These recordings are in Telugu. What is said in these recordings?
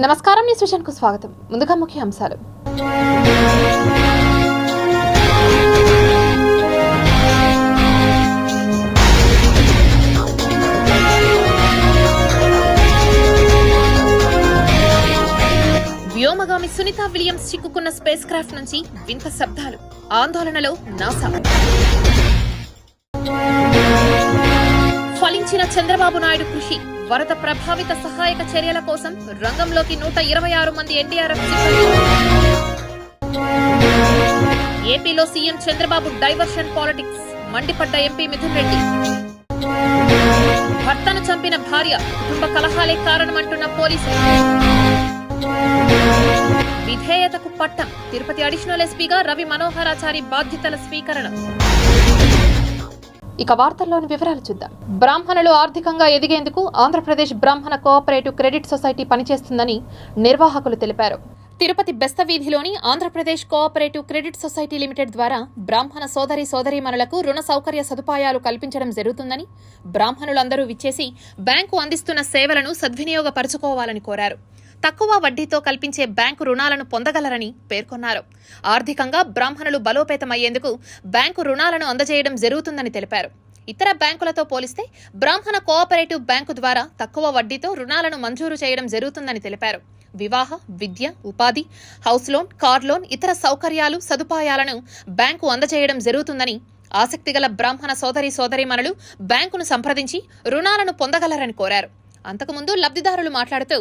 నమస్కారం, న్యూస్ విజన్కు స్వాగతం. ముందుగా ముఖ్య అంశాలు. వ్యోమగామి సునీత విలియమ్స్ చిక్కుకున్న స్పేస్ క్రాఫ్ట్ నుంచి వింత శబ్దాలు, ఆందోళనలో నాసా. ఫలించిన చంద్రబాబు నాయుడు కృషి, వరద ప్రభావిత సహాయక చర్యల కోసం రంగంలోకి 126 మంది ఎన్డీఆర్ఎఫ్ సిబ్బంది. ఏపీలో సీఎం చంద్రబాబు డైవర్షన్ పాలిటిక్స్, మండిపడ్డ ఎంపీ మిథున్ రెడ్డి. భర్తను చంపిన భార్య, కుటుంబ కలహాలే కారణమంటున్న పోలీసులు. విధేయతకు పట్టం, తిరుపతి అడిషనల్ ఎస్పీగా రవి మనోహరాచారి బాధ్యతల స్వీకరణ. ఇక వార్తల్లోని వివరాలు చూద్దాం. బ్రాహ్మణులు ఆర్థికంగా ఎదిగేందుకు ఆంధ్రప్రదేశ్ బ్రాహ్మణ కోఆపరేటివ్ క్రెడిట్ సొసైటీ పనిచేస్తుందని నిర్వాహకులు తెలిపారు. తిరుపతి బెస్తవీధిలోని Andhra Pradesh cooperative credit society limited ద్వారా బ్రాహ్మణ సోదరీమణులకు రుణ సౌకర్య సదుపాయాలు కల్పించడం జరుగుతుందని, బ్రాహ్మణులందరూ విచ్చేసి బ్యాంకు అందిస్తున్న సేవలను సద్వినియోగపరుచుకోవాలని కోరారు. తక్కువ వడ్డీతో కల్పించే బ్యాంకు రుణాలను పొందగలరని పేర్కొన్నారు. ఆర్థికంగా బ్రాహ్మణులు బలోపేతమయ్యేందుకు బ్యాంకు రుణాలను అందజేయడం జరుగుతుందని తెలిపారు. ఇతర బ్యాంకులతో పోలిస్తే బ్రాహ్మణ కోఆపరేటివ్ బ్యాంకు ద్వారా తక్కువ వడ్డీతో రుణాలను మంజూరు చేయడం జరుగుతుందని తెలిపారు. వివాహ, విద్య, ఉపాధి, హౌస్ లోన్, కార్ లోన్, ఇతర సౌకర్యాలు, సదుపాయాలను బ్యాంకు అందజేయడం జరుగుతుందని, ఆసక్తిగల బ్రాహ్మణ సోదరీమణులు బ్యాంకును సంప్రదించి రుణాలను పొందగలరని కోరారు. అంతకుముందు లబ్ధిదారులు మాట్లాడుతూ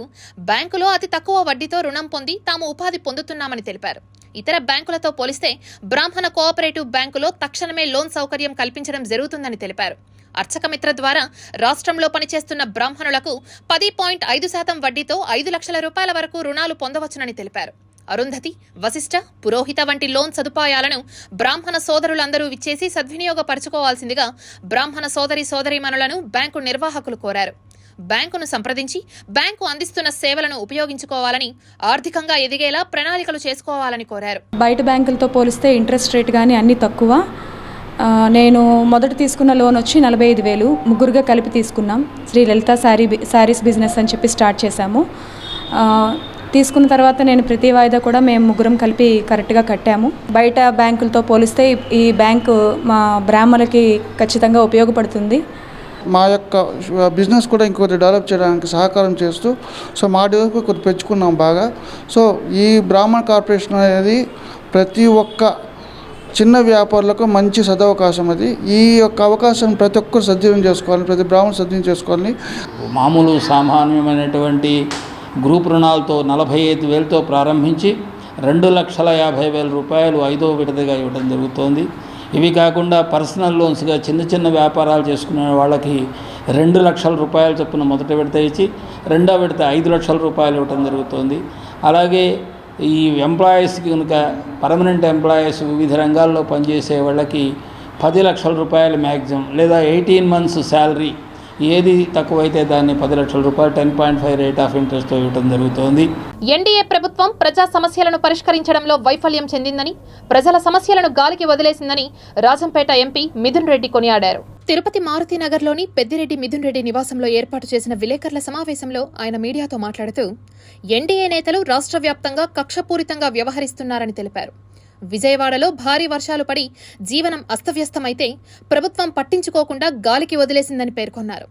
బ్యాంకులో అతి తక్కువ వడ్డీతో రుణం పొంది తాము ఉపాధి పొందుతున్నామని తెలిపారు. ఇతర బ్యాంకులతో పోలిస్తే బ్రాహ్మణ కోఆపరేటివ్ బ్యాంకులో తక్షణమే లోన్ సౌకర్యం కల్పించడం జరుగుతుందని తెలిపారు. అర్చకమిత్ర ద్వారా రాష్ట్రంలో పనిచేస్తున్న బ్రాహ్మణులకు 10.5% వడ్డీతో 5 లక్షల రూపాయల వరకు రుణాలు పొందవచ్చునని తెలిపారు. అరుంధతి, వశిష్ఠ, పురోహిత వంటి లోన్ సదుపాయాలను బ్రాహ్మణ సోదరులందరూ విచ్చేసి సద్వినియోగపరచుకోవాల్సిందిగా బ్రాహ్మణ సోదరీమణులను బ్యాంకు నిర్వాహకులు కోరారు. బ్యాంకును సంప్రదించి బ్యాంకు అందిస్తున్న సేవలను ఉపయోగించుకోవాలని, ఆర్థికంగా ఎదిగేలా ప్రణాళికలు చేసుకోవాలని కోరారు. బయట బ్యాంకులతో పోలిస్తే ఇంట్రెస్ట్ రేట్ కానీ అన్ని తక్కువ. నేను మొదట తీసుకున్న లోన్ వచ్చి 45,000, ముగ్గురుగా కలిపి తీసుకున్నాం. శ్రీ లలిత శారీస్ బిజినెస్ అని చెప్పి స్టార్ట్ చేశాము. తీసుకున్న తర్వాత నేను ప్రతి వాయిదా కూడా మేము ముగ్గురం కలిపి కరెక్ట్గా కట్టాము. బయట బ్యాంకులతో పోలిస్తే ఈ బ్యాంకు మా బ్రాహ్మణులకి ఖచ్చితంగా ఉపయోగపడుతుంది. మా యొక్క బిజినెస్ కూడా ఇంకొంచెం డెవలప్ చేయడానికి సహకారం చేస్తూ మా డెవలప్ కొంచెం పెంచుకున్నాం బాగా. ఈ బ్రాహ్మణ కార్పొరేషన్ అనేది ప్రతి ఒక్క చిన్న వ్యాపారులకు మంచి సదవకాశం. అది ఈ యొక్క అవకాశం ప్రతి ఒక్కరు సద్వినియోగం చేసుకోవాలి, ప్రతి బ్రాహ్మణులు సద్వినియోగం చేసుకోవాలి. మామూలు సామాన్యమైనటువంటి గ్రూప్ రుణాలతో 45,000తో ప్రారంభించి 2,50,000 రూపాయలు 5వ విడతగా ఇవ్వడం జరుగుతోంది. ఇవి కాకుండా పర్సనల్ లోన్స్గా చిన్న వ్యాపారాలు చేసుకునే వాళ్ళకి 2 లక్షల రూపాయలు చొప్పున మొదటి విడత ఇచ్చి 2వ విడత 5 లక్షల రూపాయలు ఇవ్వడం జరుగుతోంది. అలాగే ఈ ఎంప్లాయీస్కి కనుక పర్మనెంట్ ఎంప్లాయీస్ వివిధ రంగాల్లో పనిచేసే వాళ్ళకి 10 లక్షల రూపాయలు మ్యాక్సిమం, లేదా 18 months శాలరీ ఏది తక్కువైతే దాన్ని 10 లక్షల రూపాయలు 10.5 రేట్ ఆఫ్ ఇంట్రెస్ట్తో ఇవ్వడం జరుగుతోంది. ఎన్డీఏ ప్రభుత్వం ప్రజా సమస్యలను పరిష్కరించడంలో వైఫల్యం చెందిందని, ప్రజల సమస్యలను గాలికి వదిలేసిందని రాజంపేట ఎంపీ మిథున్ రెడ్డి కొనియాడారు. తిరుపతి మారుతినగర్లోని పెద్దిరెడ్డి మిథున్ రెడ్డి నివాసంలో ఏర్పాటు చేసిన విలేకరుల సమావేశంలో ఆయన మీడియాతో మాట్లాడుతూ ఎన్డీఏ నేతలు రాష్ట్ర వ్యాప్తంగా కక్షపూరితంగా వ్యవహరిస్తున్నారని తెలిపారు. విజయవాడలో భారీ వర్షాలు పడి జీవనం అస్తవ్యస్తమైతే ప్రభుత్వం పట్టించుకోకుండా గాలికి వదిలేసిందని పేర్కొన్నారు.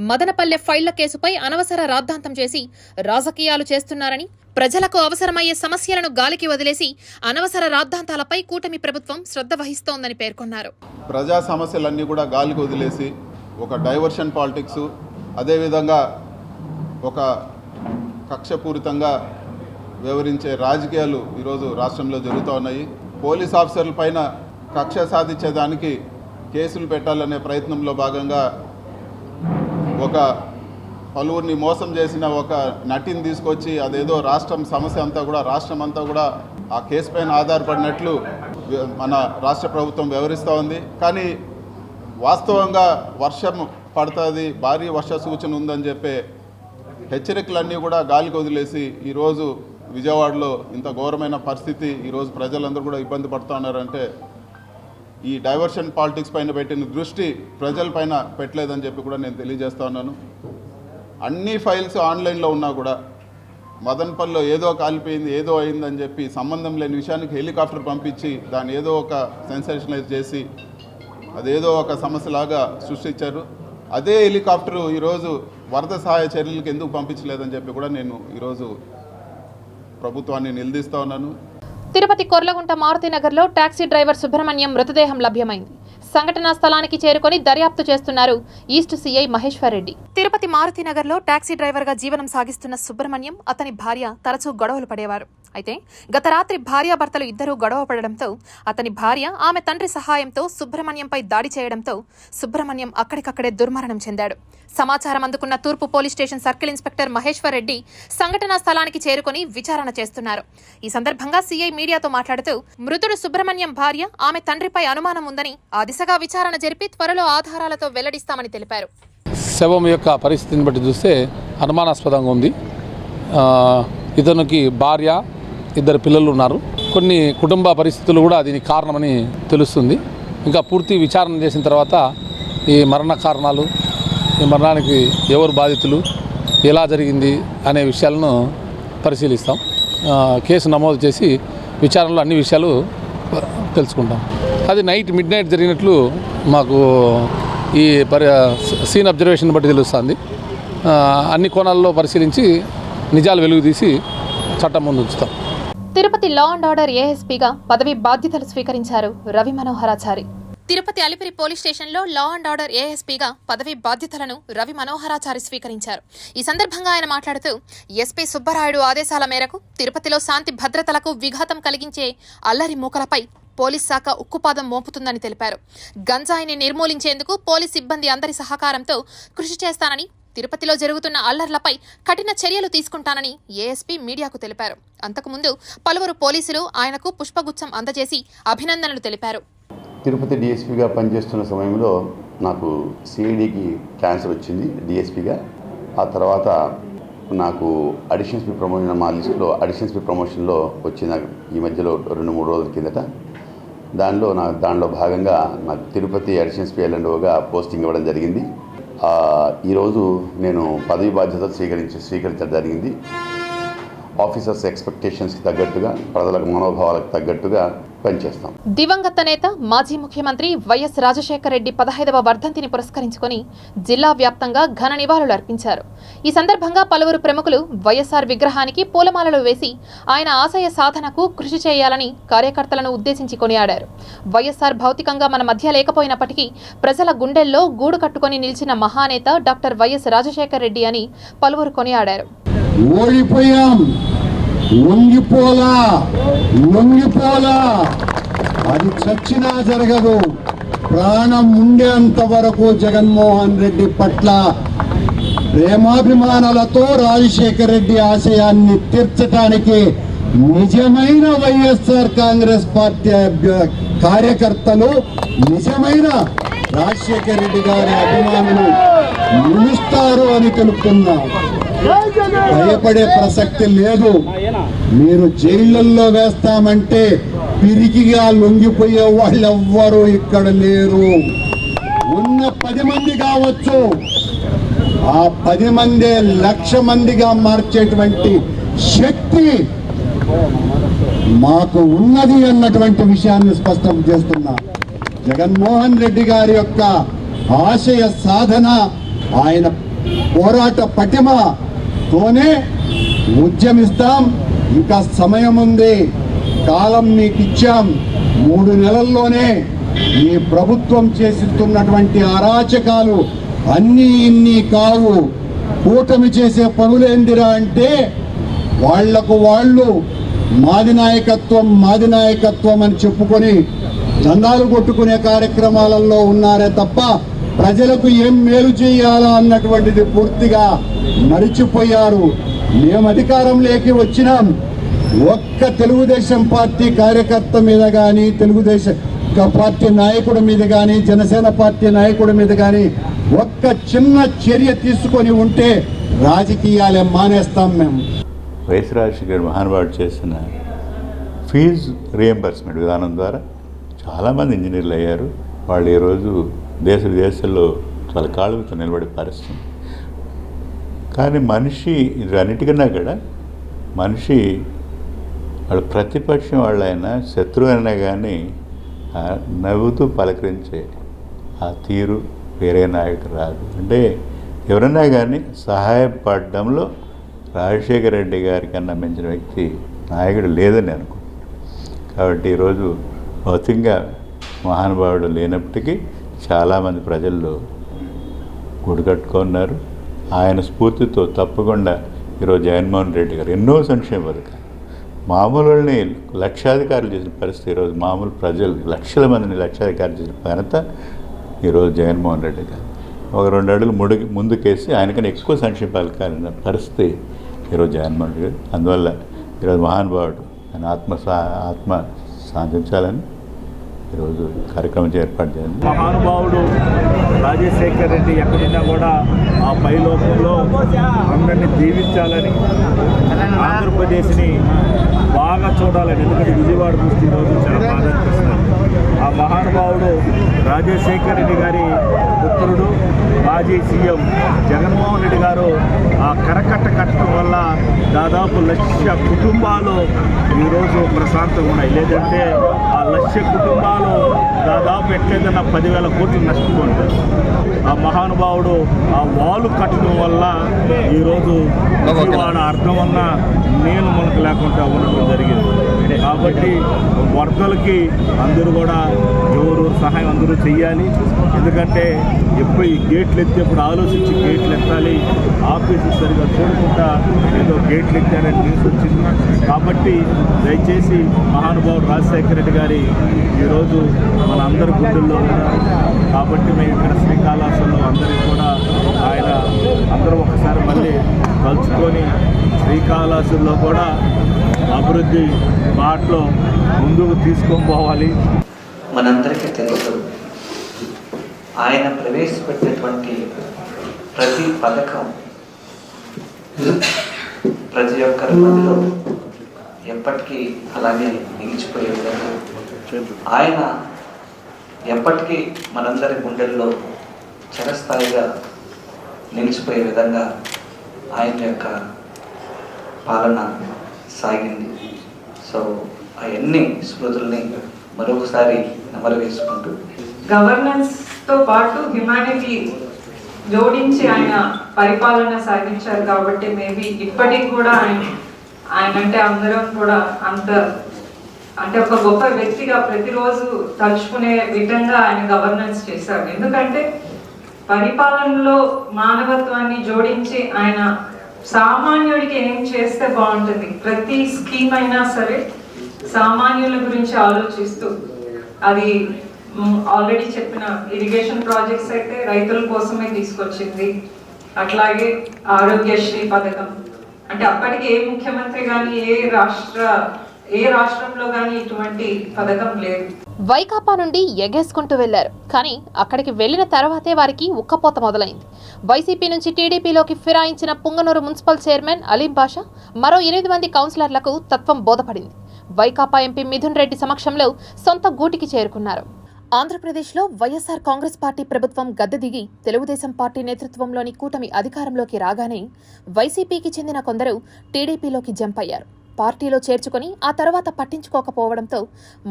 మదనపల్లె ఫైళ్ల కేసుపై అనవసర రాద్ధాంతం చేసి రాజకీయాలు చేస్తున్నారని, ప్రజలకు అవసరమయ్యే సమస్యలను గాలికి వదిలేసి అనవసర రాద్ధాంతాలపై కూటమి ప్రభుత్వం శ్రద్ధ వహిస్తోందని పేర్కొన్నారు. ప్రజా సమస్యలన్నీ కూడా గాలికి వదిలేసి ఒక డైవర్షన్ పాలిటిక్స్, అదేవిధంగా ఒక కక్షపూరితంగా వివరించే రాజకీయాలు ఈరోజు రాష్ట్రంలో జరుగుతూ ఉన్నాయి. పోలీస్ ఆఫీసర్ల పైన కక్ష సాధించేదానికి కేసులు పెట్టాలనే ప్రయత్నంలో భాగంగా ఒక పలువురిని మోసం చేసిన ఒక నటిని తీసుకొచ్చి అదేదో రాష్ట్రం అంతా కూడా ఆ కేసు పైన ఆధారపడినట్లు మన రాష్ట్ర ప్రభుత్వం వ్యవహరిస్తూ ఉంది. కానీ వాస్తవంగా వర్షం పడుతుంది, భారీ వర్ష సూచన ఉందని చెప్పే హెచ్చరికలన్నీ కూడా గాలికి వదిలేసి ఈరోజు విజయవాడలో ఇంత ఘోరమైన పరిస్థితి, ఈరోజు ప్రజలందరూ కూడా ఇబ్బంది పడుతూ ఉన్నారంటే ఈ డైవర్షన్ పాలిటిక్స్ పైన పెట్టిన దృష్టి ప్రజలపైన పెట్టలేదని చెప్పి కూడా నేను తెలియజేస్తా ఉన్నాను. అన్ని ఫైల్స్ ఆన్లైన్లో ఉన్నా కూడా మదన్పల్లిలో ఏదో కాలిపోయింది, ఏదో అయిందని చెప్పి సంబంధం లేని విషయానికి హెలికాప్టర్ పంపించి దాన్ని ఏదో ఒక సెన్సేషనలైజ్ చేసి అదేదో ఒక సమస్యలాగా సృష్టించారు. అదే హెలికాప్టరు ఈరోజు వరద సహాయ చర్యలకు ఎందుకు పంపించలేదని చెప్పి కూడా నేను ఈరోజు ప్రభుత్వాన్ని నిలదీస్తూ ఉన్నాను. తిరుపతి కొర్లగుంట మారుతినగర్లో టాక్సీ డ్రైవర్ సుబ్రహ్మణ్యం మృతదేహం లభ్యమైంది. సంఘటనా స్థలానికి చేరుకొని దర్యాప్తు చేస్తున్నారు ఈస్ట్ సీఐ మహేశ్వర్ రెడ్డి. తిరుపతి మారుతినగర్లో టాక్సీ డ్రైవర్గా జీవనం సాగిస్తున్న సుబ్రహ్మణ్యం, అతని భార్య తరచూ గొడవలు పడేవారు. అయితే గత రాత్రి భార్యాభర్తలు ఇద్దరూ గొడవ పడడంతో అతని భార్య ఆమె తండ్రి సహాయంతో సుబ్రహ్మణ్యంపై దాడి చేయడంతో సుబ్రహ్మణ్యం అక్కడికక్కడే దుర్మరణం చెందాడు. సమాచారం అందుకున్న తూర్పు police station circle inspector Maheshwar Reddy సంఘటనా స్థలానికి చేరుకొని విచారణ చేస్తున్నారు. ఈ సందర్భంగా సీఐ మీడియాతో మాట్లాడుతూ మృతుడు సుబ్రహ్మణ్యం భార్య, ఆమె తండ్రిపై అనుమానం ఉందని ఆ దిశగా విచారణ జరిపి త్వరలో ఆధారాలతో వెల్లడిస్తామని తెలిపారు. శవం యొక్క పరిస్థితిని బట్టి చూస్తే అనుమానాస్పదంగా ఉంది. ఇతనికి భార్య, ఇద్దరు పిల్లలు ఉన్నారు. కొన్ని కుటుంబ పరిస్థితులు కూడా దీనికి కారణమని తెలుస్తుంది. ఇంకా పూర్తి విచారణ చేసిన తర్వాత ఈ మరణ కారణాలు, ఈ మరణానికి ఎవరు బాధితులు, ఎలా జరిగింది అనే విషయాలను పరిశీలిస్తాం. కేసు నమోదు చేసి విచారణలో అన్ని విషయాలు తెలుసుకుంటాం. అది మిడ్ నైట్ జరిగినట్లు మాకు ఈ సీన్ అబ్జర్వేషన్ బట్టి తెలుస్తుంది. అన్ని కోణాల్లో పరిశీలించి నిజాలు వెలుగు తీసి చట్టం ముందు ఉంచుతాం. తిరుపతి లా అండ్ ఆర్డర్ ఏఎస్పీగా పదవి బాధ్యతలు స్వీకరించారు రవి మనోహరాచారి. తిరుపతి అలిపిరి పోలీస్ స్టేషన్లో లా అండ్ ఆర్డర్ ఏఎస్పీగా పదవి బాధ్యతలను రవి మనోహరాచారి స్వీకరించారు. ఈ సందర్భంగా ఆయన మాట్లాడుతూ ఎస్పీ సుబ్బరాయుడు ఆదేశాల మేరకు తిరుపతిలో శాంతి భద్రతలకు విఘాతం కలిగించే అల్లరి మూకలపై పోలీస్ శాఖ ఉక్కుపాదం మోపుతుందని తెలిపారు. గంజాయిని నిర్మూలించేందుకు పోలీస్ సిబ్బంది అందరి సహకారంతో కృషి చేస్తానని, తిరుపతిలో జరుగుతున్న అల్లర్లపై కఠిన చర్యలు తీసుకుంటానని ఏఎస్పీ మీడియాకు తెలిపారు. అంతకుముందు పలువురు పోలీసులు ఆయనకు పుష్పగుచ్చం అందజేసి అభినందనలు తెలిపారు. తిరుపతి డిఎస్పీగా పనిచేస్తున్న సమయంలో నాకు సిఐడికి ట్రాన్స్ఫర్ వచ్చింది డిఎస్పీగా. ఆ తర్వాత నాకు అడిషనల్ ఎస్పీ ప్రమోషన్, మా లిస్టులో అడిషనల్ ఎస్పీ ప్రమోషన్లో వచ్చిన ఈ మధ్యలో 2-3 రోజుల కిందట దానిలో భాగంగా నాకు తిరుపతి అడిషనల్ ఎస్పీ ఎల్ఎండ్ఓగా పోస్టింగ్ ఇవ్వడం జరిగింది. ఈరోజు నేను పదవి బాధ్యతలు స్వీకరించడం జరిగింది. ఆఫీసర్స్ ఎక్స్పెక్టేషన్స్కి తగ్గట్టుగా, ప్రజలకు మనోభావాలకు తగ్గట్టుగా పనిచేస్తాం. దివంగత నేత మాజీ ముఖ్యమంత్రి వైఎస్ రాజశేఖర రెడ్డి 15వ వర్ధంతిని పురస్కరించుకొని జిల్లా వ్యాప్తంగా ఘన నివాళులు అర్పించారు. ఈ సందర్భంగా పలువురు ప్రముఖులు వైఎస్ఆర్ విగ్రహానికి పూలమాలలు వేసి ఆయన ఆశయ సాధనకు కృషి చేయాలని కార్యకర్తలను ఉద్దేశించి కొనియాడారు. వైఎస్ఆర్ భౌతికంగా మన మధ్య లేకపోయినప్పటికీ ప్రజల గుండెల్లో గూడు కట్టుకొని నిలిచిన మహానేత డాక్టర్ వైఎస్ రాజశేఖర రెడ్డి అని పలువురు కొనియాడారు. ఓడిపోయాం, లొంగిపోలా, అది చచ్చినా జరగదు. ప్రాణం ఉండేంత వరకు జగన్మోహన్ రెడ్డి పట్ల ప్రేమాభిమానాలతో రాజశేఖర రెడ్డి ఆశయాన్ని తీర్చడానికి నిజమైన వైఎస్ఆర్ కాంగ్రెస్ పార్టీ కార్యకర్తలు, నిజమైన రాజశేఖర రెడ్డి గారి అభిమానులు నిలుస్తారు అని తెలుపుతున్నారు. భయపడే ప్రసక్తి లేదు. మీరు జైళ్ళల్లో వేస్తామంటే పిరికిగా లొంగిపోయే వాళ్ళెవ్వరూ ఇక్కడ లేరు. ఉన్న 10 మంది కావచ్చు, ఆ 10 మందే 1,00,000 మందిగా మార్చేటువంటి శక్తి మాకు ఉన్నది అన్నటువంటి విషయాన్ని స్పష్టం చేస్తున్నా. జగన్మోహన్ రెడ్డి గారి యొక్క ఆశయ సాధన, ఆయన పోరాట పటిమతోనే ఉద్యమిస్తాం. ఇంకా సమయం ఉంది, కాలం మీకు ఇచ్చాం. 3 నెలల్లోనే ఈ ప్రభుత్వం చేస్తున్నటువంటి అరాచకాలు అన్నీ ఇన్ని కావు. కూటమి చేసే పనులేందిరా అంటే వాళ్లకు వాళ్ళు మాది నాయకత్వం అని చెప్పుకొని దండాలు కొట్టుకునే కార్యక్రమాలలో ఉన్నారే తప్ప ప్రజలకు ఏం మేలు చేయాలా అన్నటువంటిది పూర్తిగా మరిచిపోయారు. మేము అధికారంలోకి వచ్చినాం, ఒక్క తెలుగుదేశం పార్టీ కార్యకర్త మీద కానీ, తెలుగుదేశం పార్టీ నాయకుడి మీద కానీ, జనసేన పార్టీ నాయకుడి మీద కానీ ఒక్క చిన్న చర్య తీసుకొని ఉంటే రాజకీయాలే మానేస్తాం మేము. వైఎస్ రాజశేఖర్ మహానుభావుడు చేసిన ఫీజు రియంబర్స్మెంట్ విధానం ద్వారా చాలామంది ఇంజనీర్లు అయ్యారు. వాళ్ళు ఈరోజు దేశ విదేశాల్లో చాలా కాళ్ళతో నిలబడి పారిస్తుంది. కానీ మనిషి ఇది అన్నిటికన్నా కూడా మనిషి వాళ్ళు ప్రతిపక్షం వాళ్ళైనా శత్రువు అయినా కానీ నవ్వుతూ పలకరించే ఆ తీరు వేరే నాయకుడు రాదు. అంటే ఎవరైనా కానీ సహాయపడడంలో రాజశేఖర రెడ్డి గారి కన్నా మించిన వ్యక్తి నాయకుడు లేదని అనుకుంటున్నాను. కాబట్టి ఈరోజు భౌతికంగా మహానుభావుడు లేనప్పటికీ చాలామంది ప్రజల్లో గుడి కట్టుకున్నారు. ఆయన స్ఫూర్తితో తప్పకుండా ఈరోజు జగన్మోహన్ రెడ్డి గారు ఎన్నో సంక్షేమ పథకాలు మామూలు వాళ్ళని లక్షాధికారులు చేసిన పరిస్థితి, ఈరోజు మామూలు ప్రజలు లక్షల మందిని లక్షాధికారులు చేసిన ఘనత ఈరోజు జగన్మోహన్ రెడ్డి గారు. ఒక 2 అడుగులు ముందుకేసి ఆయనకన్నా ఎక్కువ సంక్షేమ పథకాలు పరిస్థితి ఈరోజు జగన్మోహన్ రెడ్డి గారు. అందువల్ల ఈరోజు మహానుభావుడు ఆయన ఆత్మ శాంతించాలని ఈరోజు కార్యక్రమం ఏర్పాటు చేయాలి. మహానుభావుడు రాజశేఖర రెడ్డి ఎక్కడున్నా కూడా ఆ పైలోకంలో అందరినీ దీవించాలని, ఆంధ్రప్రదేశ్ని బాగా చూడాలని. ఎందుకంటే విజయవాడ దృష్టి ఈరోజు చాలా బాధ అనిపిస్తుంది. ఆ మహానుభావుడు రాజశేఖర రెడ్డి గారి పుత్రుడు మాజీ సీఎం జగన్మోహన్ రెడ్డి గారు ఆ కరకట్ట కట్టడం వల్ల దాదాపు 1,00,000 కుటుంబాలు ఈరోజు ప్రశాంతంగా ఉన్నాయి. లేదంటే ఆ 1,00,000 కుటుంబాలు దాదాపు ఎట్లేదన్నా 10,000 కోట్లు నష్టపోతారు. ఆ మహానుభావుడు ఆ వాలు కట్టడం వల్ల ఈరోజు విజయవాడ అర్థం వల్ల నేను మనకు లేకుండా ఉండడం జరిగింది. కాబట్టి వరదలకి అందరూ కూడా ఎవరు సహాయం అందరూ చెయ్యాలి. ఎందుకంటే ఎప్పుడు ఈ గేట్లు ఎత్తేప్పుడు ఆలోచించి గేట్లు ఎత్తాలి. ఆఫీసు సరిగా చూడకుండా ఏదో గేట్లు ఎత్తారని న్యూస్ వచ్చింది. కాబట్టి దయచేసి మహానుభావుడు రాజశేఖర రెడ్డి గారి ఈరోజు మన అందరి గుండెల్లో ఉన్నారు. కాబట్టి మేము ఇక్కడ శ్రీకాళహస్తిలో అందరికీ కూడా ఆయన అందరూ ఒకసారి మళ్ళీ కలుసుకొని శ్రీకాళహస్తిలో కూడా అభివృద్ధి బాటలో ముందుకు తీసుకొని పోవాలి. మనందరికీ తెలుసు ఆయన ప్రవేశపెట్టినటువంటి ప్రతి పథకం ప్రతి ఒక్కరి మధ్యలో ఎప్పటికీ అలాగే నిలిచిపోయే విధంగా ఆయన ఎప్పటికీ మనందరి గుండెల్లో చిరస్థాయిగా నిలిచిపోయే విధంగా ఆయన యొక్క పాలన సాగింది. సో అవన్నీ స్మృతుల్ని మరొకసారి నెమరు వేసుకుంటూ గవర్నెన్స్తో పాటు హ్యుమానిటీ జోడించి ఆయన పరిపాలన సాగించారు. కాబట్టి మేబీ ఇప్పటికి కూడా ఆయన అంటే అందరం కూడా అంటే ఒక గొప్ప వ్యక్తిగా ప్రతిరోజు తలుచుకునే విధంగా ఆయన గవర్నెన్స్ చేశారు. ఎందుకంటే పరిపాలనలో మానవత్వాన్ని జోడించి ఆయన సామాన్యుడికి ఏం చేస్తే బాగుంటుంది, ప్రతి స్కీమ్ అయినా సరే సామాన్యుల గురించి ఆలోచిస్తూ, అది ఆల్రెడీ చెప్పిన ఇరిగేషన్ ప్రాజెక్ట్స్ అయితే రైతుల కోసమే తీసుకొచ్చింది. అట్లాగే ఆరోగ్యశ్రీ పథకం, అంటే అప్పటికి ఏ ముఖ్యమంత్రి కానీ ఏ రాష్ట్రంలో కానీ ఇటువంటి పథకం లేదు. వైకాపా నుండి ఎగేసుకుంటూ వెళ్లారు. కానీ అక్కడికి వెళ్లిన తర్వాతే వారికి ఉక్కపోత మొదలైంది. వైసీపీ నుంచి టీడీపీలోకి ఫిరాయించిన పుంగనూరు మున్సిపల్ చైర్మన్ అలీం బాషా మరో 8 మంది కౌన్సిలర్లకు తత్వం బోధపడింది. వైకాపా ఎంపీ మిథున్ రెడ్డి సమక్షంలో సొంత గూటికి చేరుకున్నారు. ఆంధ్రప్రదేశ్లో వైఎస్ఆర్ కాంగ్రెస్ పార్టీ ప్రభుత్వం గద్దె దిగి తెలుగుదేశం పార్టీ నేతృత్వంలోని కూటమి అధికారంలోకి రాగానే వైసీపీకి చెందిన కొందరు టీడీపీలోకి జంప్ అయ్యారు. పార్టీలో చేర్చుకొని ఆ తర్వాత పట్టించుకోకపోవడంతో